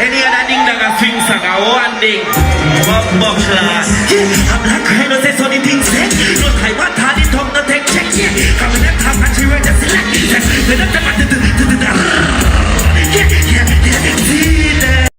Any other ding dang a swing song, a one ding. Buck class. I'm Blak Ryno, say so the things said. No time, what had the tongue, no take check, yeah. Come in and have a tree, just select. See that.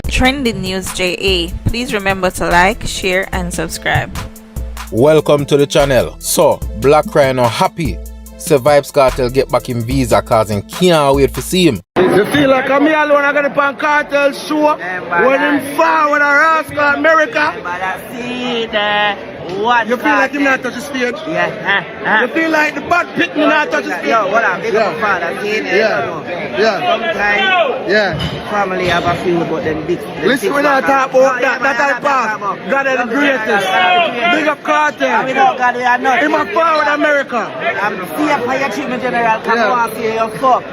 Trending News JA. Please remember to like, share and subscribe. Welcome to the channel. So, Blak Ryno happy. Say Vybz Kartel get back in visa cause and can't wait to see him. You feel like I'm here alone, I got the Pan Cartel show. When him far with a rascal America. You feel like him not touch the stage? Yeah. You feel like the bad pick me not touch the stage? Yo, what up? Big up father, Sometimes, family have a few, but then big. Listen, we not talk about that. That's our past. God is the greatest. Big up Cartel. We know God, we are not. Him a far with America. I'm here for your treatment general. Come on, see your fuck.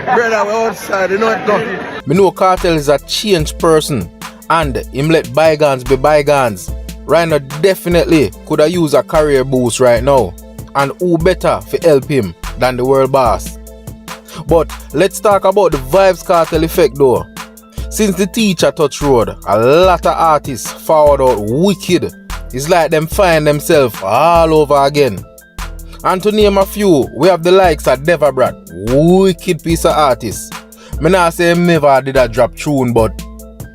Brother, we're outside, you know what done. Me know Kartel is a changed person and him let bygones be bygones. Ryno definitely could have used a career boost right now, and who better to help him than the world boss. But let's talk about the Vybz Kartel effect though. Since the teacher touch road, a lot of artists forward out wicked. It's like them find themselves all over again. And to name a few, we have the likes of Devabrat, wicked piece of artist. Me not say him never did a drop tune, but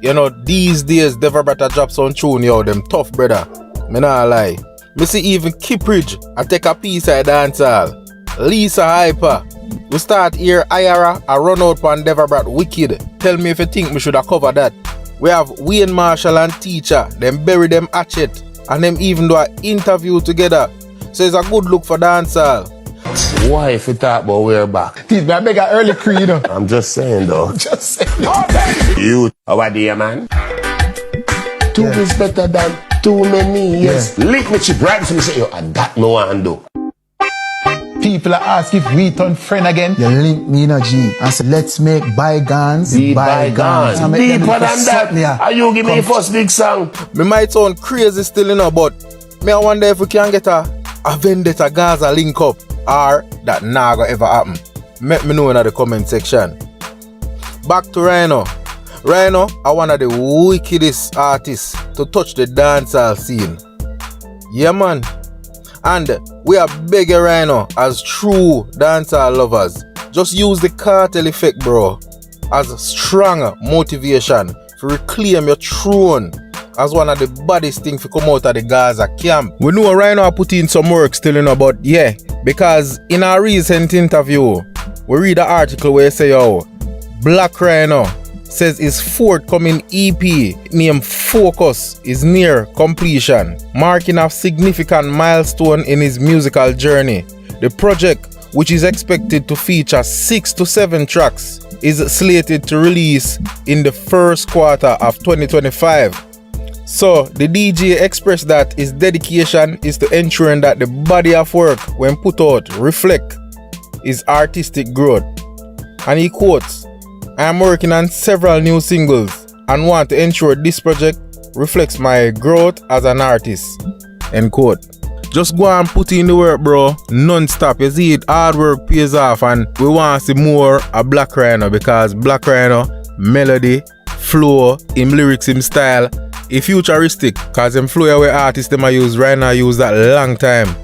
you know, these days Devabrat a drop some tune, yo, them tough brother. Me not lie. Me see even Kipridge I take a piece of dancehall. Lisa Hyper. We start here Ira a run out on Devabrat wicked. Tell me if you think me should have covered that. We have Wayne Marshall and Teacher, them bury them hatchet, and them even do an interview together. So it's a good look for dancehall. Why if you talk about we're back? Teeth, I beg a early creed. I'm just saying though. Just saying. You, how are you, man? Two is better than too many, yes. Lick me chip right so me say, yo, I got no one do. People ask if we turn friend again. You link me in a G and say, let's make bygones be bygones. Deeper than that. Are you give me the first big song? Me might sound crazy still, you know, but me I wonder if we can get a Vendetta Gaza link up, or that never ever happen. Let me know in the comment section. Back to Ryno. Ryno are one of the wickedest artists to touch the dancehall scene. Yeah man. And we are begging Ryno as true dancehall lovers. Just use the Kartel effect, bro, as strong motivation to reclaim your throne as one of the baddest things to come out of the Gaza camp. We know Ryno put in some work still, you know, but yeah, because in our recent interview, we read an article where it say, yo, Blak Ryno says his forthcoming EP named Focus is near completion, marking a significant milestone in his musical journey. The project, which is expected to feature 6 to 7 tracks, is slated to release in the first quarter of 2025. So the DJ expressed that his dedication is to ensuring that the body of work when put out reflect his artistic growth. And he quotes, "I am working on several new singles and want to ensure this project reflects my growth as an artist." End quote. Just go and put in the work, bro, non-stop. You see it, hard work pays off, and we want to see more of Blak Ryno, because Blak Ryno, melody, flow, him lyrics, him style, he futuristic, cause him flow away artists them I use right now use that long time.